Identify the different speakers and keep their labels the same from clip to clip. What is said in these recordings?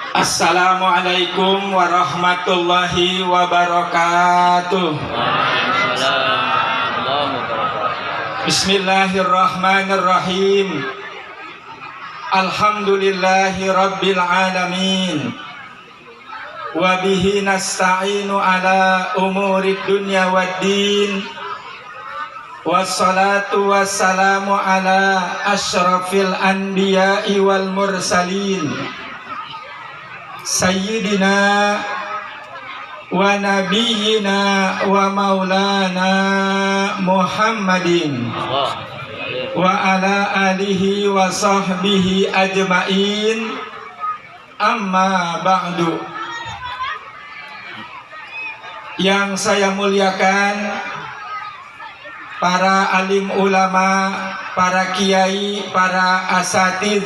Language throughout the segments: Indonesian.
Speaker 1: Assalamualaikum warahmatullahi wabarakatuh. Bismillahirrahmanirrahim. Alhamdulillahi rabbil alamin. Wa bihi nasta'inu ala umurid dunya waddin. Wassalatu wassalamu ala asyrafil anbiya'i wal mursalin. Sayyidina wa nabiyyina wa maulana Muhammadin wa ala alihi wa sahbihi ajma'in, amma ba'du. Yang saya muliakan para alim ulama, para kiai, para asatidz,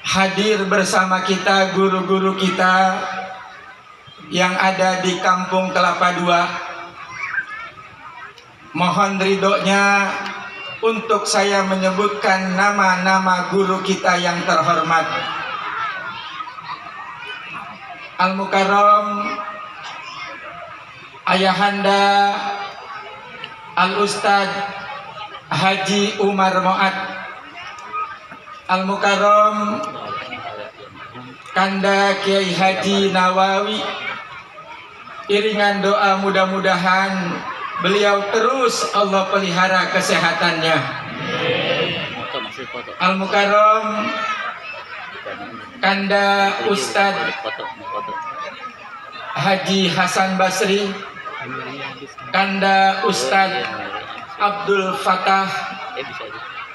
Speaker 1: hadir bersama kita, guru-guru kita yang ada di Kampung Kelapa II. Mohon ridhonya untuk saya menyebutkan nama-nama guru kita yang terhormat. Al-Mukarram Ayahanda Al-Ustadz Haji Umar Moat, Al-Mukarram Kanda Kiai Haji Nawawi. Iringan doa mudah-mudahan beliau terus Allah pelihara kesehatannya. Al-Mukarram Kanda Ustadz Haji Hasan Basri, Kanda Ustadz Abdul Fatah,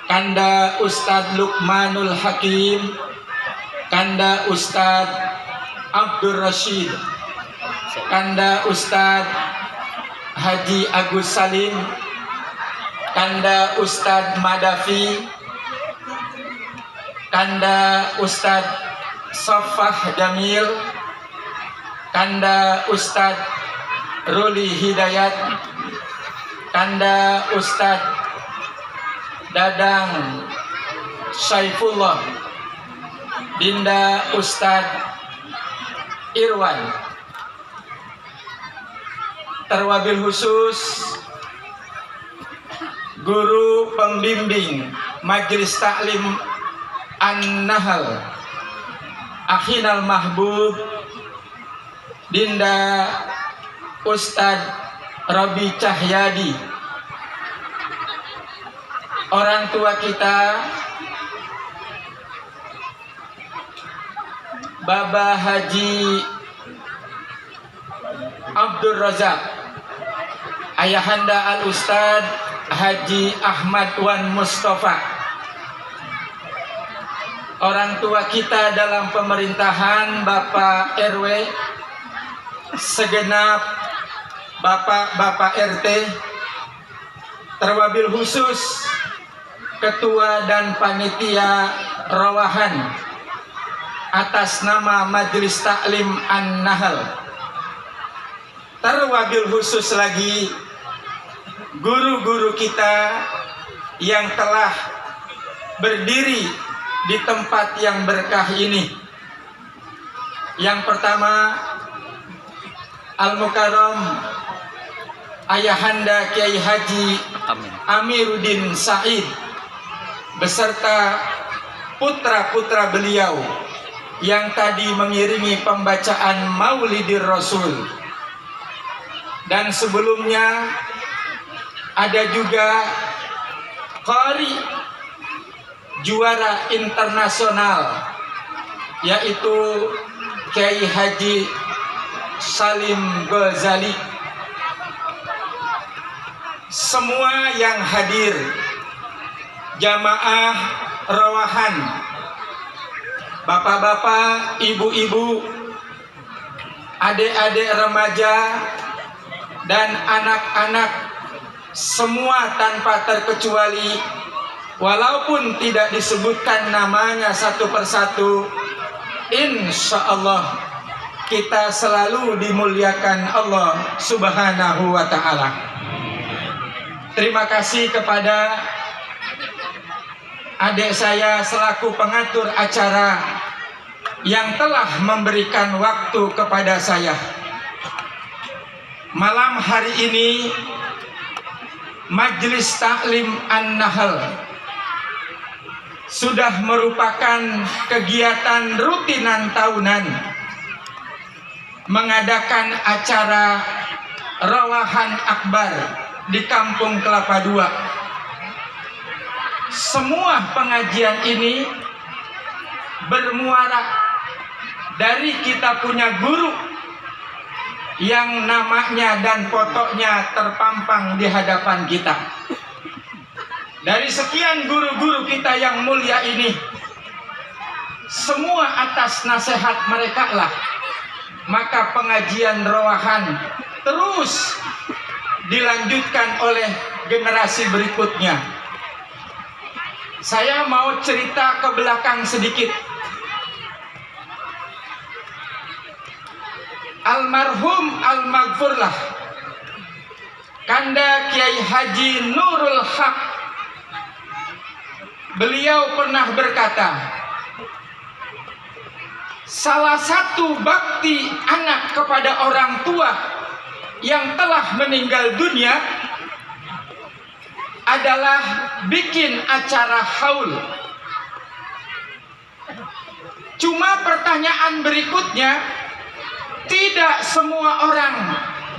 Speaker 1: Kanda Ustadz Luqmanul Hakim, Kanda Ustadz Abdul Rashid, Kanda Ustadz Haji Agus Salim, Kanda Ustadz Madafi, Kanda Ustadz Safah Jamil, Kanda Ustadz Ruli Hidayat, Kanda Ustadz Dadang Saifullah, Dinda Ustadz Irwan. Terwabil khusus guru pembimbing Majelis Taklim An-Nahl Akhinal Mahbub, Dinda Ustadz Robi Cahyadi. Orang tua kita Baba Haji Abdul Razak, Ayahanda Al-Ustadz Haji Ahmad Wan Mustafa. Orang tua kita dalam pemerintahan Bapak RW, segenap Bapak RT, terwabil khusus Ketua dan Panitia Rawahan atas nama Majelis Taklim An-Nahl. Terwabil khusus lagi guru-guru kita yang telah berdiri di tempat yang berkah ini. Yang pertama, Al-Mukarram Ayahanda Kiai Haji Amiruddin Said beserta putra-putra beliau yang tadi mengiringi pembacaan Maulidir Rasul. Dan sebelumnya ada juga qari juara internasional, yaitu Kiai Haji Salim Ghazali. Semua yang hadir, jamaah rawahan, bapak-bapak, ibu-ibu, adik-adik remaja, dan anak-anak, semua tanpa terkecuali, walaupun tidak disebutkan namanya satu persatu, insya Allah kita selalu dimuliakan Allah Subhanahu wa Ta'ala. Terima kasih kepada adik saya selaku pengatur acara yang telah memberikan waktu kepada saya. Malam hari ini Majelis Taklim An-Nahl sudah merupakan kegiatan rutinan tahunan mengadakan acara Rawahan Akbar di Kampung Kelapa II. Semua pengajian ini bermuara dari kita punya guru yang namanya dan fotonya terpampang di hadapan kita. Dari sekian guru-guru kita yang mulia ini, semua atas nasihat mereka lah, maka pengajian Rawahan terus dilanjutkan oleh generasi berikutnya. Saya mau cerita ke belakang sedikit. Almarhum Al-Maghfurlah Kanda Kiai Haji Nurul Haq, beliau pernah berkata, salah satu bakti anak kepada orang tua yang telah meninggal dunia adalah bikin acara haul. Cuma pertanyaan berikutnya, tidak semua orang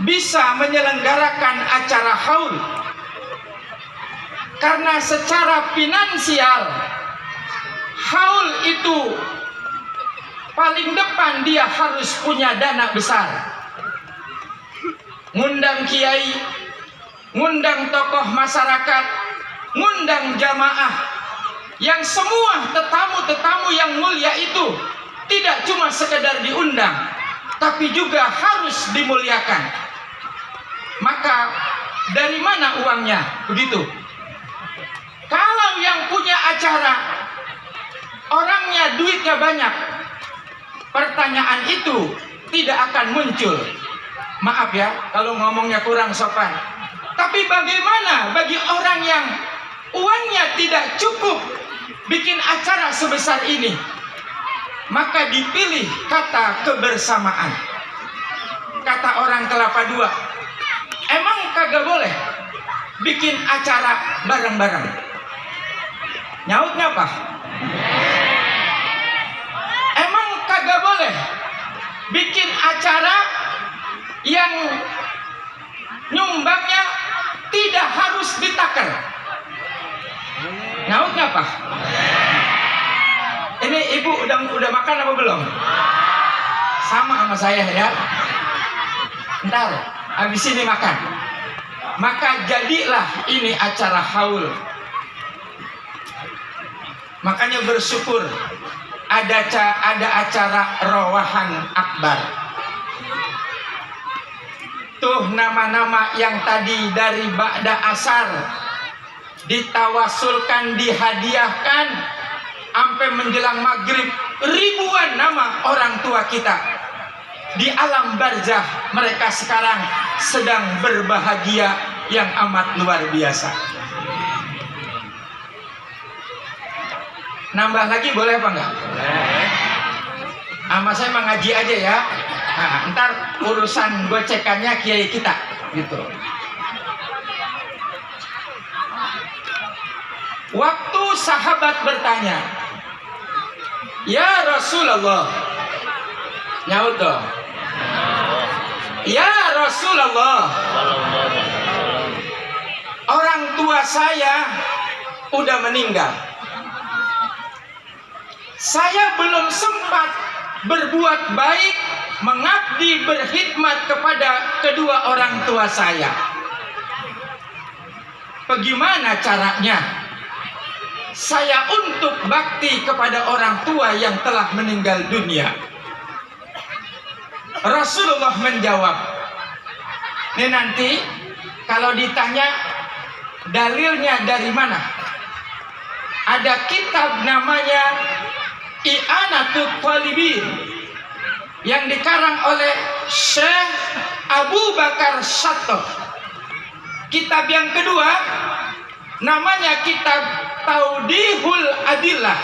Speaker 1: bisa menyelenggarakan acara haul karena secara finansial haul itu paling depan dia harus punya dana besar. Ngundang kiai, ngundang tokoh masyarakat, ngundang jamaah, yang semua tetamu-tetamu yang mulia itu tidak cuma sekedar diundang, tapi juga harus dimuliakan. Maka dari mana uangnya? Begitu. Kalau yang punya acara orangnya duitnya banyak, pertanyaan itu tidak akan muncul. Maaf ya kalau ngomongnya kurang sopan. Tapi bagaimana bagi orang yang uangnya tidak cukup bikin acara sebesar ini? Maka dipilih kata kebersamaan. Kata orang Kelapa II, emang kagak boleh bikin acara bareng-bareng? Nyautnya apa? Emang kagak boleh bikin acara yang nyumbangnya tidak harus ditakar? Nyautnya apa? Ini ibu udah makan apa belum? Sama saya ya. Ntar habis ini makan. Maka jadilah ini acara haul. Makanya bersyukur ada acara Rawahan Akbar. Tuh nama-nama yang tadi dari ba'da asar ditawasulkan, dihadiahkan sampai menjelang maghrib, ribuan nama orang tua kita di alam barzah. Mereka sekarang sedang berbahagia yang amat luar biasa. Nambah lagi boleh apa enggak? Sama saya mengaji aja ya. Nah, ntar urusan gocekannya kiai kita gitu. Waktu sahabat bertanya, ya Rasulullah, nyaut dong, ya Rasulullah, orang tua saya udah meninggal, saya belum sempat berbuat baik, mengabdi, berkhidmat kepada kedua orang tua saya. Bagaimana caranya saya untuk bakti kepada orang tua yang telah meninggal dunia? Rasulullah menjawab, ini nanti kalau ditanya dalilnya dari mana, ada kitab namanya I'anatul Talibin yang dikarang oleh Syekh Abu Bakar Syatoh. Kitab yang kedua namanya kitab Taudihul Adillah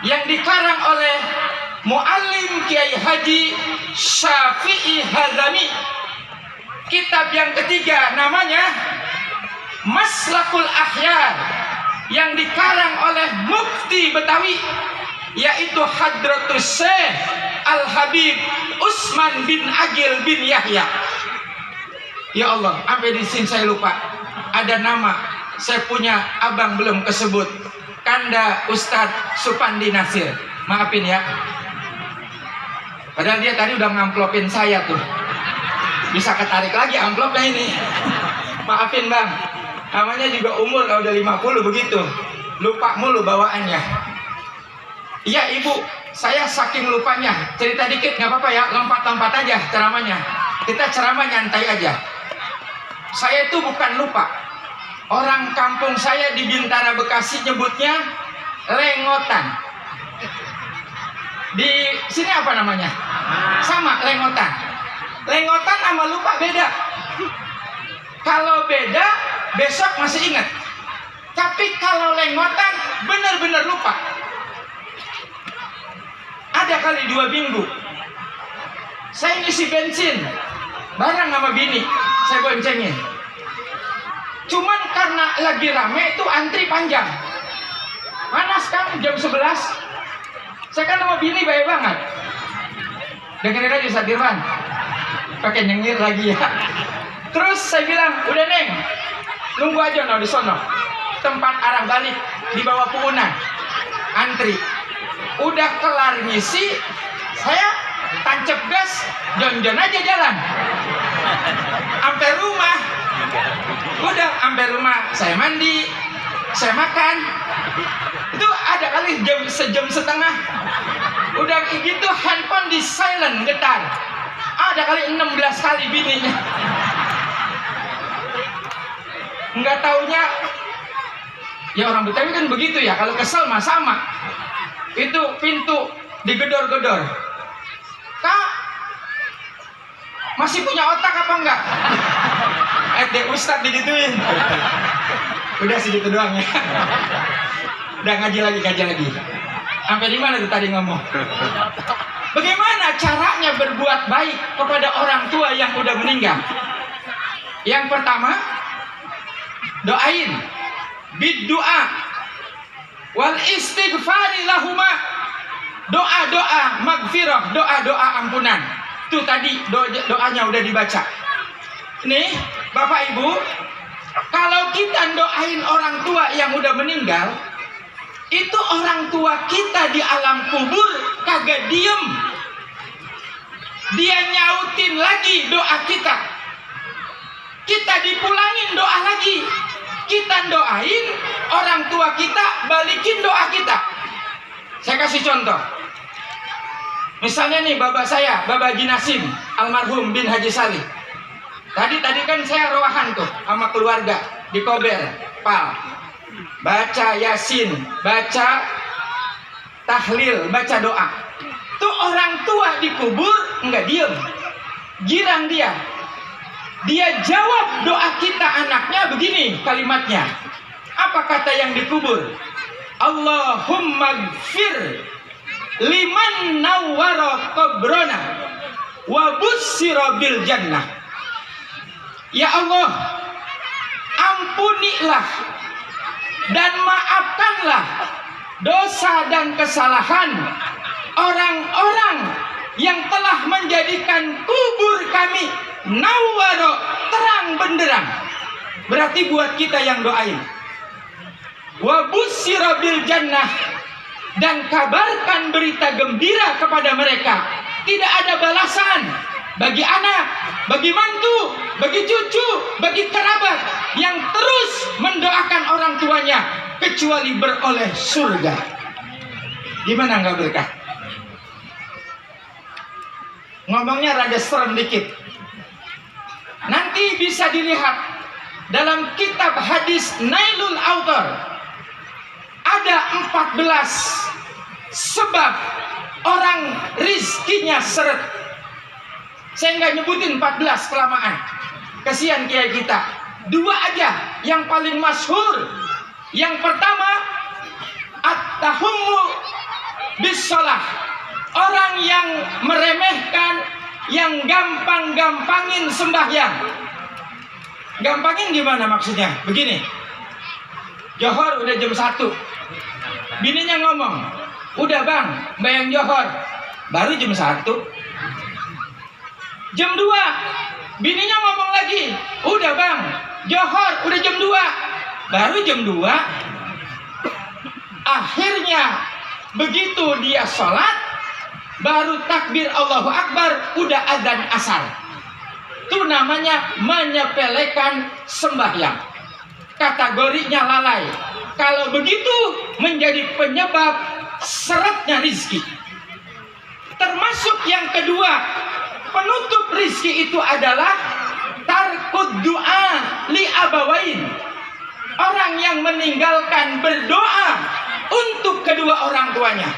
Speaker 1: yang dikarang oleh Muallim Kiai Haji Syafi'i Hazami. Kitab yang ketiga namanya Maslakul Akhyar yang dikarang oleh Mufti Betawi, yaitu Hadratus Syekh Al-Habib Usman bin Agil bin Yahya. Ya Allah, sampai di sini saya lupa. Ada nama saya punya abang belum kesebut. Kanda Ustadz Supandi Nasir. Maafin ya. Padahal dia tadi udah ngamplopin saya tuh. Bisa ketarik lagi amplopnya ini. Maafin bang. Namanya juga umur kalau udah 50 begitu. Lupa mulu bawaannya. Iya ibu, saya saking lupanya. Cerita dikit nggak apa-apa ya. Lompat-lompat aja ceramahnya. Kita ceramah nyantai aja. Saya itu bukan lupa. Orang kampung saya di Bintara Bekasi nyebutnya lengotan. Di sini apa namanya? Sama, lengotan. Lengotan sama lupa beda. Kalau beda, besok masih ingat. Tapi kalau lengotan, benar-benar lupa. Ada kali 2 minggu, saya ngisi bensin bareng sama bini, saya boncengin. Cuman karena lagi rame itu antri panjang. Panas kan jam 11. Saya kan sama bini baik banget. Dengerin aja Ustaz Dirwan. Pakai nyengir lagi ya. Terus saya bilang, udah Neng, nunggu aja di sono. Tempat arah balik di bawah puunan. Antri. Udah kelar ngisi, saya tancap gas, jon-jon aja jalan. Sampai rumah. Udah sampai rumah, saya mandi, saya makan. Itu ada kali sejam setengah. Udah gitu handphone di silent getar. Ada kali 16 kali bininya. Nggak taunya, ya orang Betawi kan begitu ya. Kalau kesel mah sama. Itu pintu digedor-gedor. Kak, masih punya otak apa enggak? Ustadz digituin. Udah segitu doang ya. Udah ngaji lagi. Sampai di mana tuh tadi ngomong? Bagaimana caranya berbuat baik kepada orang tua yang udah meninggal? Yang pertama, doain bid-doa wal istighfari lahuma. Doa-doa magfirah, doa-doa ampunan. Tuh tadi doanya udah dibaca. Nih, Bapak Ibu, kalau kita doain orang tua yang udah meninggal, itu orang tua kita di alam kubur kagak diem. Dia nyautin lagi doa kita. Kita dipulangin doa lagi. Kita doain orang tua kita, balikin doa kita. Saya kasih contoh. Misalnya nih bapak saya, Bapak Haji Nasim, almarhum bin Haji Salih. Tadi kan saya roahan tuh sama keluarga di Kober, Pal. Baca Yasin, baca tahlil, baca doa. Tuh orang tua dikubur enggak diem. Girang dia. Dia jawab doa kita anaknya begini kalimatnya. Apa kata yang dikubur? Allahumma gfir liman nawwara qabrana wa bussira bil jannah. Ya Allah, ampunilah dan maafkanlah dosa dan kesalahan orang-orang yang telah menjadikan kubur kami nawwara, terang benderang. Berarti buat kita yang doain. Wa busyira bil jannah, dan kabarkan berita gembira kepada mereka. Tidak ada balasan bagi anak, bagi mantu, bagi cucu, bagi kerabat yang terus mendoakan orang tuanya kecuali beroleh surga. Gimana nggak berkah? Ngomongnya rada serem dikit. Nanti bisa dilihat dalam kitab hadis Nailul Autor. Ada 14 sebab orang rizkinya seret. Saya nggak nyebutin 14 kelamaan. Kasihan kiai kita. 2 aja yang paling masyhur. Yang pertama, at-tahummu bis-shalah. Orang yang meremehkan, yang gampang-gampangin sembahyang. Gampangin gimana maksudnya? Begini. Johor udah jam 1. Bininya ngomong, "Udah bang, bayang Johor." Baru jam 1. Jam 2. Bininya ngomong lagi, "Udah bang, Johor udah jam 2." Baru jam 2. Akhirnya begitu dia sholat, baru takbir Allahu Akbar, udah adzan asar. Itu namanya menyepelekan sembahyang. Kategorinya lalai. Kalau begitu menjadi penyebab seretnya rizki. Termasuk yang kedua, penutup rizki itu adalah tarkud doa li abawain. Orang yang meninggalkan berdoa untuk kedua orang tuanya.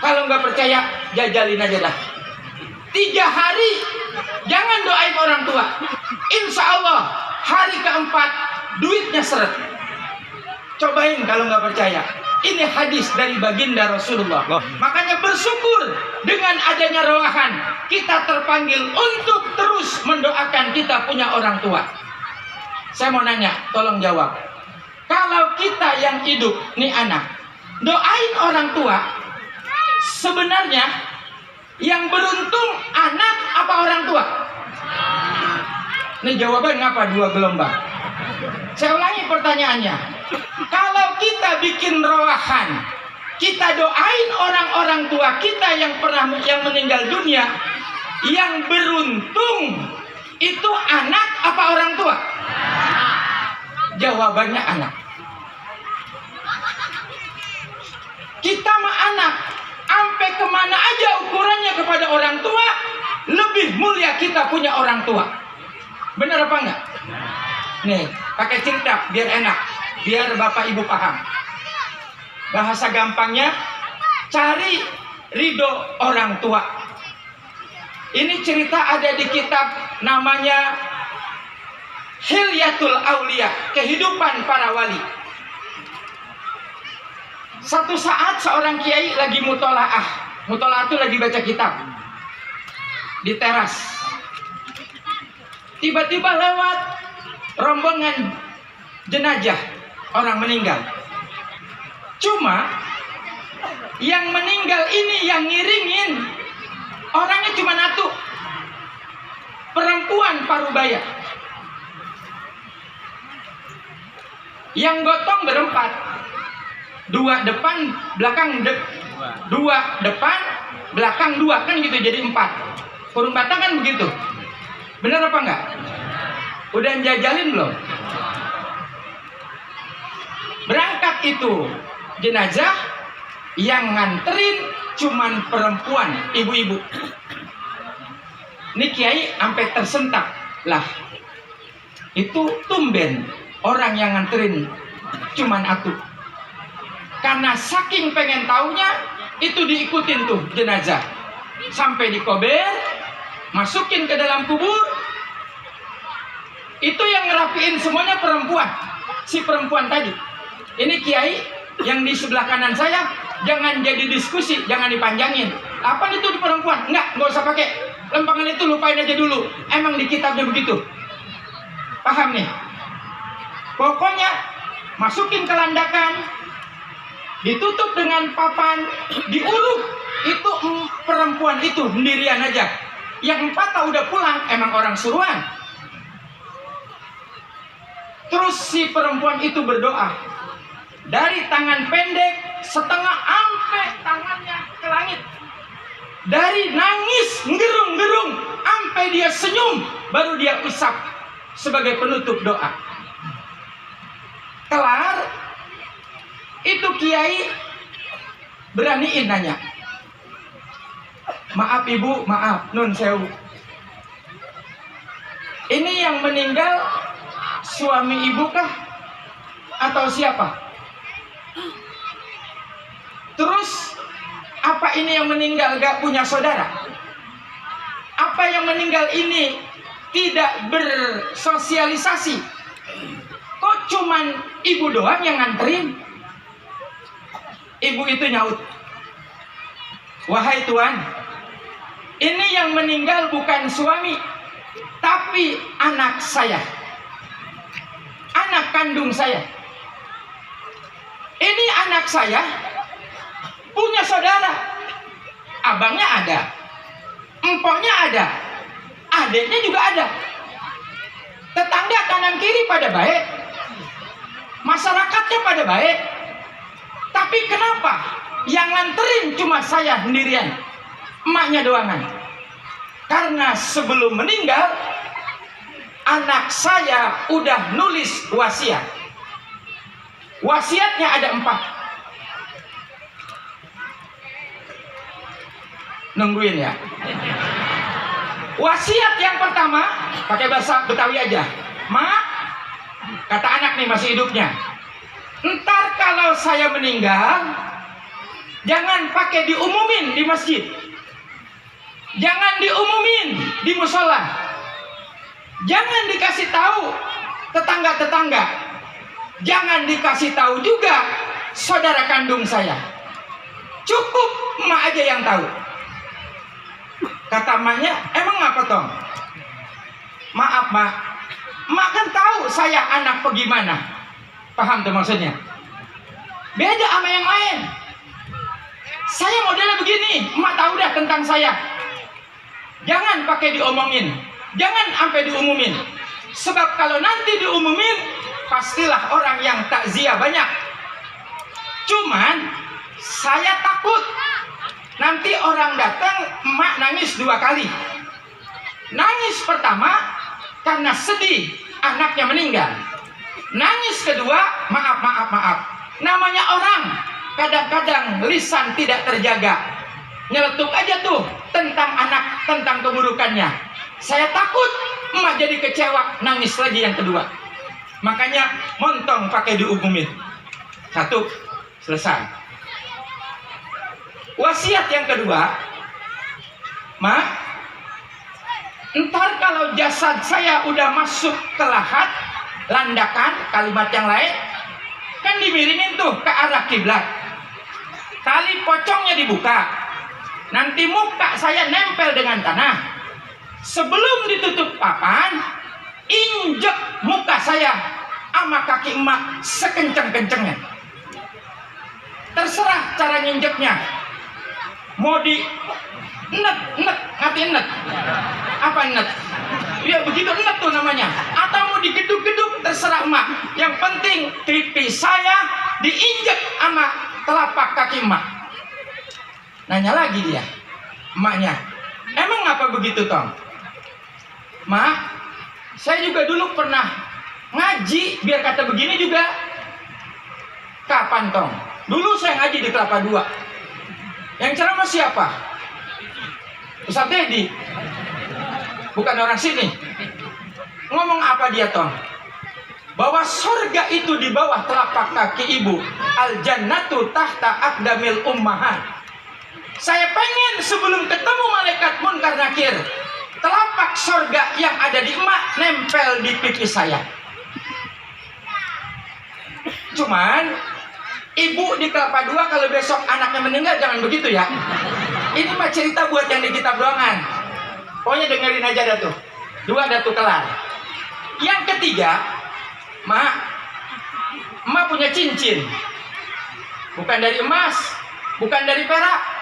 Speaker 1: Kalau nggak percaya, jajalin aja dah. 3 hari jangan doain orang tua. Insya Allah hari keempat duitnya seret. Cobain kalau nggak percaya. Ini hadis dari baginda Rasulullah. Makanya bersyukur dengan adanya rawahan. Kita terpanggil untuk terus mendoakan kita punya orang tua. Saya mau nanya, tolong jawab. Kalau kita yang hidup, nih anak, doain orang tua, sebenarnya yang beruntung anak apa orang tua? Ini jawaban ngapa 2 gelombang? Saya ulangi pertanyaannya. Kalau kita bikin rawahan, kita doain orang-orang tua kita yang meninggal dunia, yang beruntung itu anak apa orang tua? Jawabannya anak. Kita mah anak, sampai kemana aja ukurannya kepada orang tua, lebih mulia kita punya orang tua. Benar apa enggak? Nih, pakai cerita biar enak, biar bapak ibu paham. Bahasa gampangnya, cari ridho orang tua. Ini cerita ada di kitab namanya Hilyatul Aulia, kehidupan para wali. Satu saat seorang kiai lagi mutolaah. Mutolaah itu lagi baca kitab di teras. Tiba-tiba lewat rombongan jenazah orang meninggal. Cuma yang meninggal ini yang ngiringin orangnya cuma satu, perempuan parubaya. Yang gotong berempat, 2 depan, belakang 2 depan, belakang 2, kan gitu, jadi 4. Kurung batang kan begitu. Benar apa enggak? Udah jajalin belum? Berangkat itu jenazah, yang nganterin cuman perempuan, ibu-ibu. Ini kiai sampai tersentak. Lah, itu tumben orang yang nganterin cuman atu. Karena saking pengen taunya, itu diikutin tuh jenazah sampai dikober, masukin ke dalam kubur. Itu yang ngerapiin semuanya perempuan, si perempuan tadi. Ini kiai yang di sebelah kanan saya, jangan jadi diskusi, jangan dipanjangin. Apa itu di perempuan? Enggak usah pakai lempangan itu, lupain aja dulu. Emang di kitabnya begitu. Paham nih? Pokoknya masukin ke landakan, ditutup dengan papan, diuluk. Itu perempuan itu sendirian aja. Yang 4 udah pulang, emang orang suruhan. Terus si perempuan itu berdoa. Dari tangan pendek setengah sampai tangannya ke langit. Dari nangis ngerung-ngerung sampai dia senyum, baru dia usap sebagai penutup doa. Kelar, itu kiai beraniin nanya, "Maaf ibu, maaf, nun sewu. Ini yang meninggal suami ibu kah? Atau siapa? Terus, apa ini yang meninggal gak punya saudara? Apa yang meninggal ini tidak bersosialisasi? Kok cuman ibu doang yang nganterin? Ibu itu nyaut, wahai Tuan, ini yang meninggal bukan suami, tapi anak saya, anak kandung saya. Ini anak saya punya saudara, abangnya ada, empoknya ada, adiknya juga ada, tetangga kanan kiri pada baik, masyarakatnya pada baik. Tapi kenapa yang nganterin cuma saya sendirian, emaknya doangan? Karena sebelum meninggal, anak saya udah nulis wasiat. Wasiatnya ada 4. Nungguin ya. Wasiat yang pertama pakai bahasa Betawi aja. Mak, kata anak nih masih hidupnya, ntar kalau saya meninggal, jangan pakai diumumin di masjid, jangan diumumin di musola, jangan dikasih tahu tetangga-tetangga, jangan dikasih tahu juga saudara kandung saya. Cukup emak aja yang tahu. Kata emaknya, emang apa Tong? Maaf mak, emak kan tahu saya anak bagaimana. Paham tuh maksudnya? Beda sama yang lain. Saya modelnya begini, emak tahu dah tentang saya. Jangan pakai diomongin, jangan sampai diumumin. Sebab kalau nanti diumumin, pastilah orang yang takziah banyak. Cuman saya takut nanti orang datang, emak nangis 2 kali. Nangis pertama karena sedih anaknya meninggal. Nangis kedua, maaf. Namanya orang, kadang-kadang lisan tidak terjaga, nyeletuk aja tuh tentang anak, tentang keburukannya. Saya takut emak jadi kecewa, nangis lagi yang kedua. Makanya montong pakai diumumin. 1, selesai. Wasiat yang kedua, mak, ntar kalau jasad saya udah masuk ke lahat, landakan, kalimat yang lain, kan dimiringin tuh ke arah kiblat. Tali pocongnya dibuka, nanti muka saya nempel dengan tanah. Sebelum ditutup papan, injek muka saya sama kaki emak sekenceng-kencengnya. Terserah cara nginjeknya. Mau di ngerti net? Apa net? Ya begitu net tuh namanya. Atau mau digeduk-geduk, terserah emak. Yang penting pipi saya diinjek sama telapak kaki emak. Nanya lagi dia, emaknya, emang apa begitu Tong? Mak, saya juga dulu pernah ngaji, biar kata begini juga. Kapan Tong? Dulu saya ngaji di Kelapa II. Yang ceramah siapa? Ustaz Dedi. Bukan orang sini. Ngomong apa dia Tong? Bahwa surga itu di bawah telapak kaki ibu. Al jannatu tahta aqdamil ummahat. Saya pengen sebelum ketemu malaikat munkar nakir, telapak surga yang ada di emak nempel di pipi saya. Cuman ibu di Kelapa II kalau besok anaknya meninggal jangan begitu ya. Ini mah cerita buat yang di kitab doangan. Pokoknya dengerin aja dah tuh. 2 dah tuh kelar. Yang ketiga, emak punya cincin. Bukan dari emas, bukan dari perak.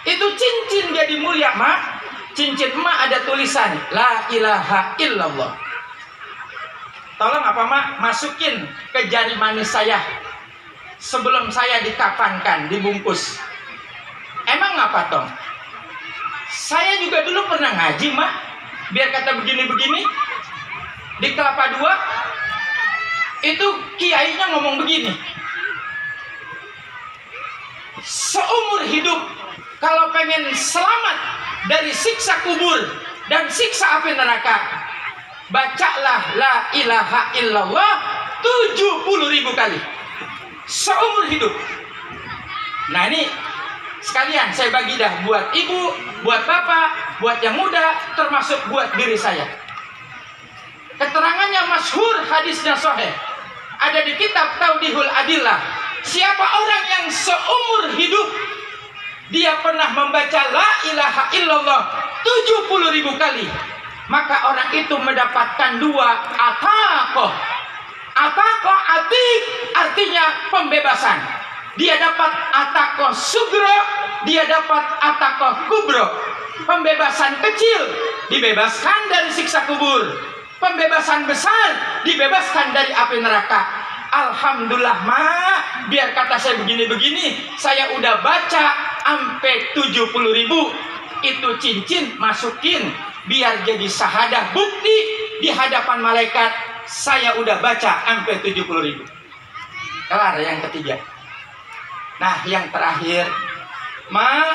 Speaker 1: Itu cincin jadi mulia, mak. Cincin emak ada tulisan La ilaha illallah. Tolong apa mak masukin ke jari manis saya sebelum saya dikafankan, dibungkus. Emang apa Tong? Saya juga dulu pernah ngaji mak, biar kata begini-begini. Di Kelapa II itu kiainya ngomong begini, seumur hidup kalau pengen selamat dari siksa kubur dan siksa api neraka, bacalah la ilaha illallah 70.000 kali seumur hidup. Nah ini sekalian saya bagi dah buat ibu, buat bapak, buat yang muda, termasuk buat diri saya. Keterangannya masyhur, hadisnya sahih. ada di kitab Tawdihul Adillah, siapa orang yang seumur hidup dia pernah membaca la ilaha illallah 70.000 kali, maka orang itu mendapatkan 2 ataqah. Ataqah atik artinya pembebasan. Dia dapat ataqah sugro, dia dapat ataqah kubro. Pembebasan kecil dibebaskan dari siksa kubur, pembebasan besar dibebaskan dari api neraka. Alhamdulillah, mak, biar kata saya begini-begini, saya udah baca sampai 70.000. Itu cincin masukin biar jadi syahadah, bukti di hadapan malaikat saya udah baca sampai 70.000. Kelar yang ketiga. Nah, yang terakhir, mak,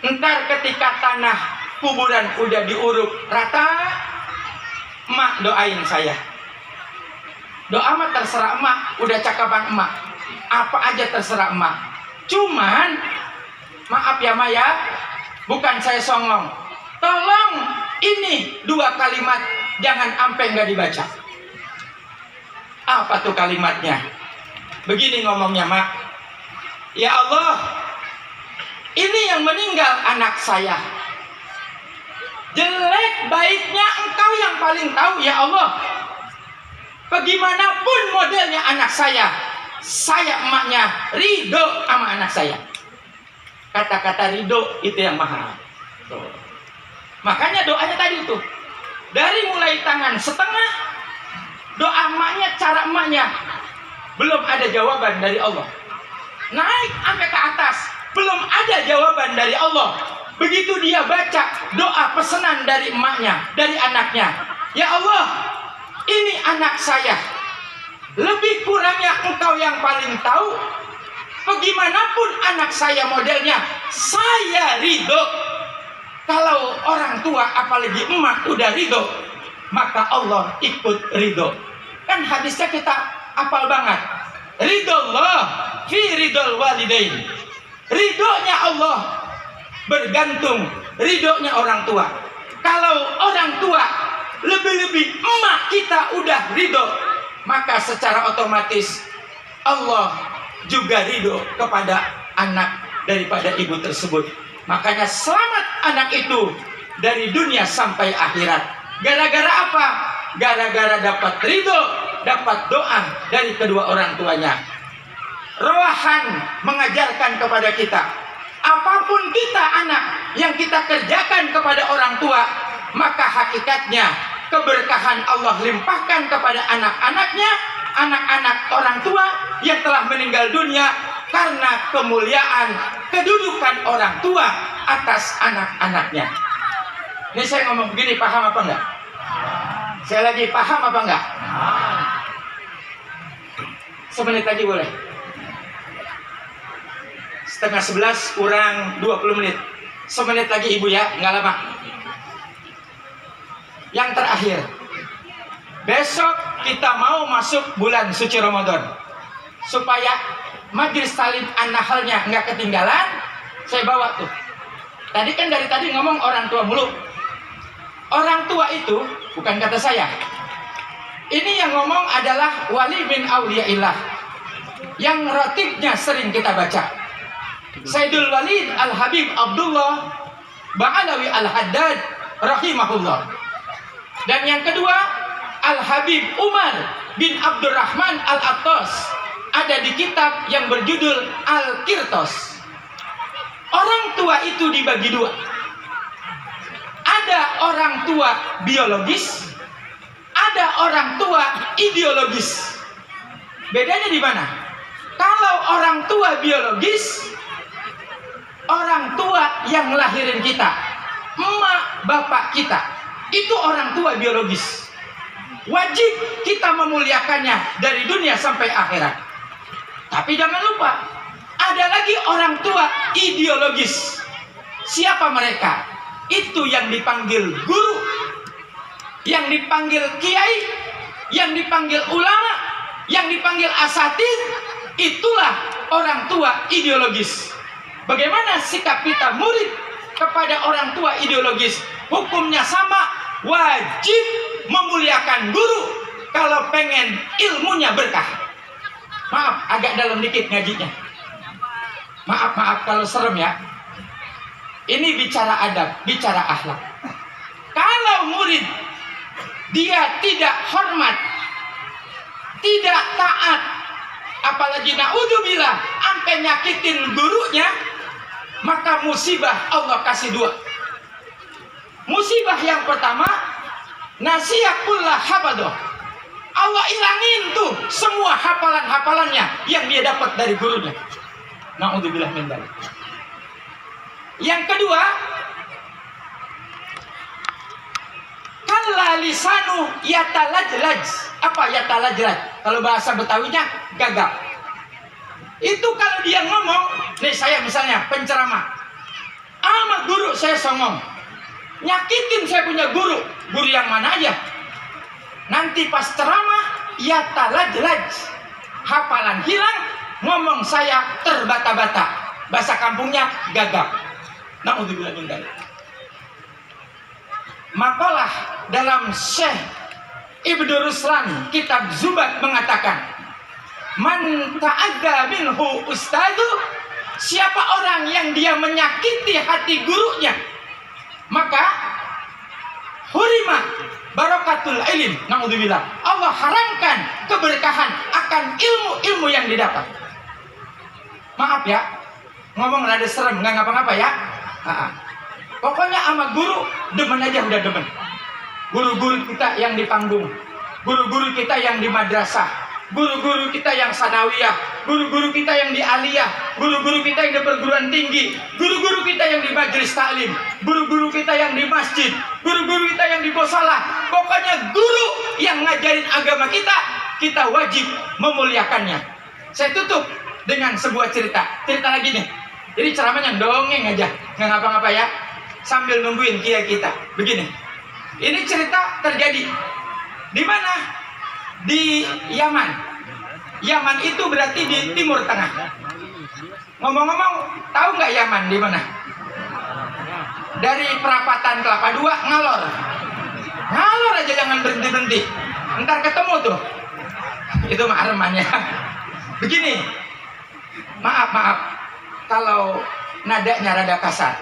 Speaker 1: ntar ketika tanah kuburan udah diuruk rata, mak doain saya. Doa mah terserah emak, udah cakapan emak. Apa aja terserah emak. Cuman, maaf ya Maya, bukan saya songong. Tolong ini 2 kalimat jangan sampai nggak dibaca. Apa tuh kalimatnya? Begini ngomongnya, mak. Ya Allah, ini yang meninggal anak saya. Jelek baiknya Engkau yang paling tahu ya Allah. Bagaimanapun modelnya anak saya emaknya ridho sama anak saya. Kata-kata ridho itu yang mahal. Tuh. Makanya doanya tadi tuh, dari mulai tangan setengah, doa emaknya, cara emaknya, belum ada jawaban dari Allah. Naik sampai ke atas, belum ada jawaban dari Allah. Begitu dia baca doa pesanan dari emaknya, dari anaknya, ya Allah, ini anak saya, lebih kurangnya Engkau yang paling tahu. Bagaimanapun anak saya modelnya, saya ridho. Kalau orang tua apalagi emak udah ridho, maka Allah ikut ridho. Kan hadisnya kita hafal banget. Ridhollah fi ridhol walidain. Ridhonya Allah bergantung ridhonya orang tua. Kalau orang tua, lebih-lebih emak kita udah ridho, maka secara otomatis Allah juga ridho kepada anak daripada ibu tersebut. Makanya selamat anak itu dari dunia sampai akhirat. Gara-gara apa? Gara-gara dapat ridho, dapat doa dari kedua orang tuanya. Rohan mengajarkan kepada kita, apapun kita anak yang kita kerjakan kepada orang tua, maka hakikatnya keberkahan Allah limpahkan kepada anak-anaknya, anak-anak orang tua yang telah meninggal dunia, karena kemuliaan kedudukan orang tua atas anak-anaknya. Ini saya ngomong begini, paham apa enggak? Saya lagi paham apa enggak? Semenit lagi boleh? 10:30 kurang 20 menit. Semenit lagi ibu ya, nggak lama. Yang terakhir, besok kita mau masuk bulan suci Ramadan. Supaya majelis talim an-nahlnya nggak ketinggalan, saya bawa tuh. Tadi kan dari tadi ngomong orang tua mulu. Orang tua itu bukan kata saya. Ini yang ngomong adalah wali bin auliyaillah yang rotibnya sering kita baca. Sayyidul Walid Al-Habib Abdullah Ba'alawi Al-Haddad rahimahullah. Dan yang kedua, Al-Habib Umar bin Abdurrahman Al-Attas, ada di kitab yang berjudul Al-Qirtos. Orang tua itu dibagi 2. Ada orang tua biologis, ada orang tua ideologis. Bedanya di mana? Kalau orang tua biologis, orang tua yang ngelahirin kita, emak bapak kita, itu orang tua biologis. Wajib kita memuliakannya dari dunia sampai akhirat. Tapi jangan lupa, ada lagi orang tua ideologis. Siapa mereka? Itu yang dipanggil guru, yang dipanggil kiai, yang dipanggil ulama, yang dipanggil asatid. Itulah orang tua ideologis. Bagaimana sikap kita murid kepada orang tua ideologis? Hukumnya sama, wajib memuliakan guru, kalau pengen ilmunya berkah. Maaf, agak dalam dikit ngajinya. Maaf kalau serem ya. Ini bicara adab, bicara akhlak. Kalau murid dia tidak hormat, tidak taat, apalagi naudzubillah sampai nyakitin gurunya, maka musibah Allah kasih dua. Musibah yang pertama, nasiyakullah habadoh. Allah ilangin tuh semua hafalan-hafalannya yang dia dapat dari gurunya. Naudzubillah min dzalik. Yang kedua, kalla lisanu yatalajlaj. Apa yatalajlaj? Kalau bahasa Betawinya gagap. Itu kalau dia ngomong, nih saya misalnya penceramah, sama guru saya songong, nyakitin saya punya guru yang mana aja. Nanti pas ceramah, yatalajlaj, hafalan hilang, ngomong saya terbata-bata. Bahasa kampungnya gagap. Naudzubillah min dzalik. Makalah dalam Syekh Ibnu Ruslan kitab Zubat mengatakan, man ta'adda minhu ustadu, siapa orang yang dia menyakiti hati gurunya, maka hurima barakatul ilm. Naudzubillah, Allah haramkan keberkahan akan ilmu-ilmu yang didapat. Maaf ya, ngomong rada serem, nggak ngapa-ngapa ya. Pokoknya sama guru demen aja, udah demen. Guru-guru kita yang di panggung, guru-guru kita yang di madrasah, guru-guru kita yang sanawiyah, guru-guru kita yang di aliyah, guru-guru kita yang di perguruan tinggi, guru-guru kita yang di majelis taklim, guru-guru kita yang di masjid, guru-guru kita yang di bosalah. Pokoknya guru yang ngajarin agama kita, kita wajib memuliakannya. Saya tutup dengan sebuah cerita lagi nih. Jadi ceramahnya dongeng aja, nggak ngapa-ngapa ya, sambil nungguin kiai kita. Begini, ini cerita terjadi di mana? Di Yaman. Yaman itu berarti di Timur Tengah. Ngomong-ngomong, tahu nggak Yaman di mana? Dari perapatan Kelapa II ngalor. Ngalor aja, jangan berhenti-berhenti. Ntar ketemu tuh. Itu mah aremanya. Begini. Maaf. Kalau nadanya rada kasar.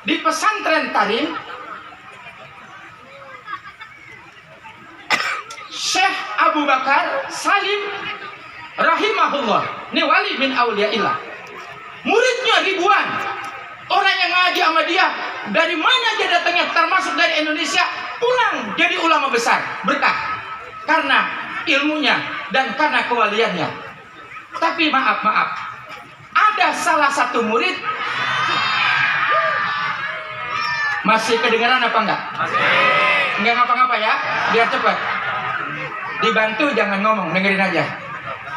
Speaker 1: Di pesantren Tarim, Syekh Abu Bakar Salim rahimahullah, ini wali min auliyaillah. Muridnya ribuan. Orang yang ngaji sama dia dari mana dia datangnya, termasuk dari Indonesia, pulang jadi ulama besar, berkah karena ilmunya dan karena kewaliannya. Tapi maaf, ada salah satu murid. Masih kedengaran apa enggak? Masih. Enggak ngapa-ngapa ya, biar cepat. Dibantu, jangan ngomong, dengerin aja.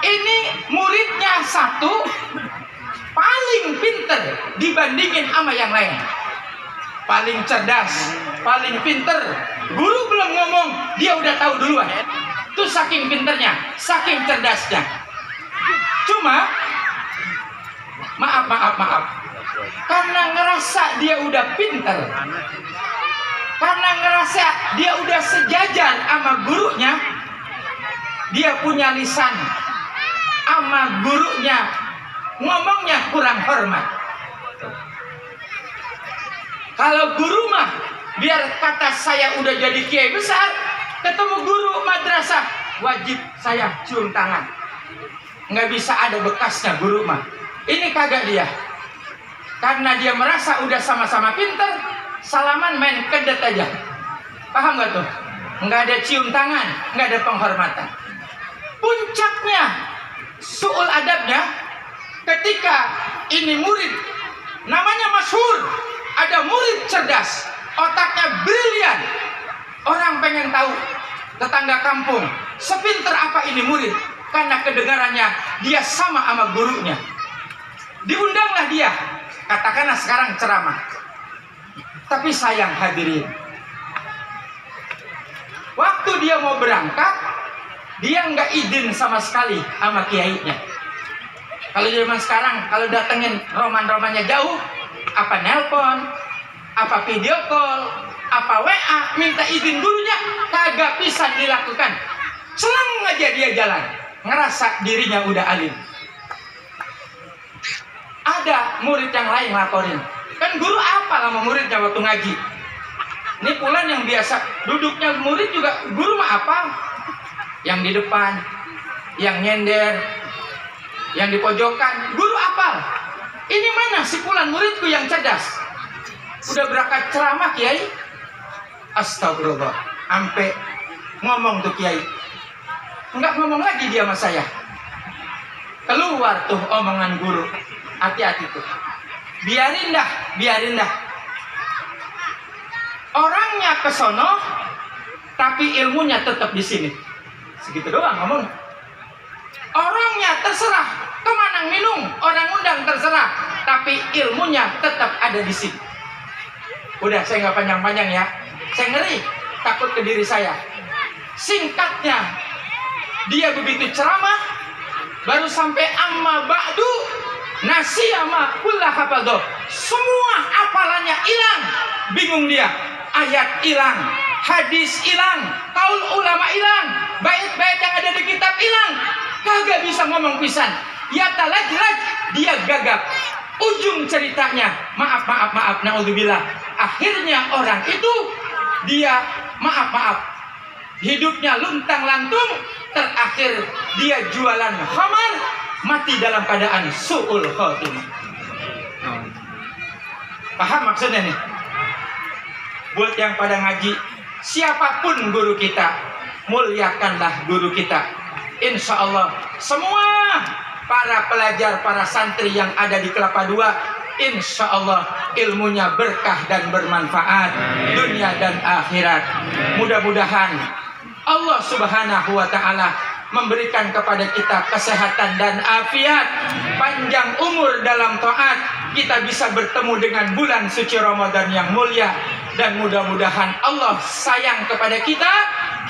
Speaker 1: Ini muridnya satu, paling pinter dibandingin sama yang lain. Paling cerdas, paling pinter. Guru belum ngomong, dia udah tahu duluan. Itu saking pinternya, saking cerdasnya. Cuma maaf, karena ngerasa dia udah pinter, karena ngerasa dia udah sejajar sama gurunya, dia punya lisan sama gurunya, ngomongnya kurang hormat. Kalau guru mah biar kata saya udah jadi kiai besar, ketemu guru madrasah wajib saya cium tangan. Nggak bisa ada bekasnya guru mah. Ini kagak dia. Karena dia merasa udah sama-sama pinter, salaman main kedet aja. Paham nggak tuh? Nggak ada cium tangan, nggak ada penghormatan. Puncaknya su'ul adabnya ketika ini murid namanya masyhur, ada murid cerdas, otaknya brilian. Orang pengen tahu, tetangga kampung, sepinter apa ini murid? Karena kedengarannya dia sama gurunya. Diundanglah dia, katakanlah sekarang ceramah. Tapi sayang hadirin, waktu dia mau berangkat, dia nggak izin sama sekali sama kiainya. Kalau zaman sekarang, kalau datengin roman-romannya jauh, apa nelpon, apa video call, apa WA minta izin gurunya, kagak bisa dilakukan. Selang aja dia jalan, ngerasa dirinya udah alim. Ada murid yang lain laporin, kan guru apa sama muridnya waktu ngaji. Ini pulan yang biasa duduknya murid juga, guru mah apa? Yang di depan, yang nyender, yang di pojokan, guru apa? Ini mana si pulan muridku yang cerdas? Udah berangkat ceramah kiai, astagfirullah, ampe ngomong tuh kiai, enggak ngomong lagi dia sama saya. Keluar tuh omongan guru, hati-hati tuh, biarin dah. Orangnya ke sono, tapi ilmunya tetap di sini. Segitu doang ngomong. Orangnya terserah kemana minum, orang undang terserah, tapi ilmunya tetap ada di sini. Udah, saya nggak panjang-panjang ya. Saya ngeri, takut ke diri saya. Singkatnya, dia begitu ceramah, baru sampai amma ba'du nasiyama kullah hafadho. Semua hafalannya hilang, bingung dia. Ayat hilang, hadis hilang, kaul ulama hilang, bait-bait yang ada di kitab hilang, kagak bisa ngomong pisan. Ya talaj-laj, dia gagap. Ujung ceritanya, maaf, naudzubillah. Akhirnya orang itu dia maaf, hidupnya luntang-lantung, terakhir dia jualan khamar, mati dalam keadaan su'ul khotimah. Paham maksudnya nih? Buat yang pada ngaji, siapapun guru kita, muliakanlah guru kita. Insya Allah semua para pelajar, para santri yang ada di Kelapa II, insya Allah ilmunya berkah dan bermanfaat dunia dan akhirat. Mudah-mudahan Allah Subhanahu wa ta'ala memberikan kepada kita kesehatan dan afiat, panjang umur dalam taat, kita bisa bertemu dengan bulan suci Ramadan yang mulia, dan mudah-mudahan Allah sayang kepada kita,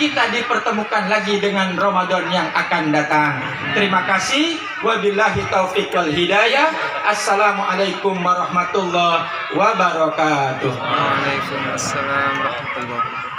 Speaker 1: kita dipertemukan lagi dengan Ramadan yang akan datang. Terima kasih. Wabillahi taufiq wal hidayah. Assalamualaikum warahmatullahi wabarakatuh.
Speaker 2: Waalaikumsalam warahmatullahi wabarakatuh.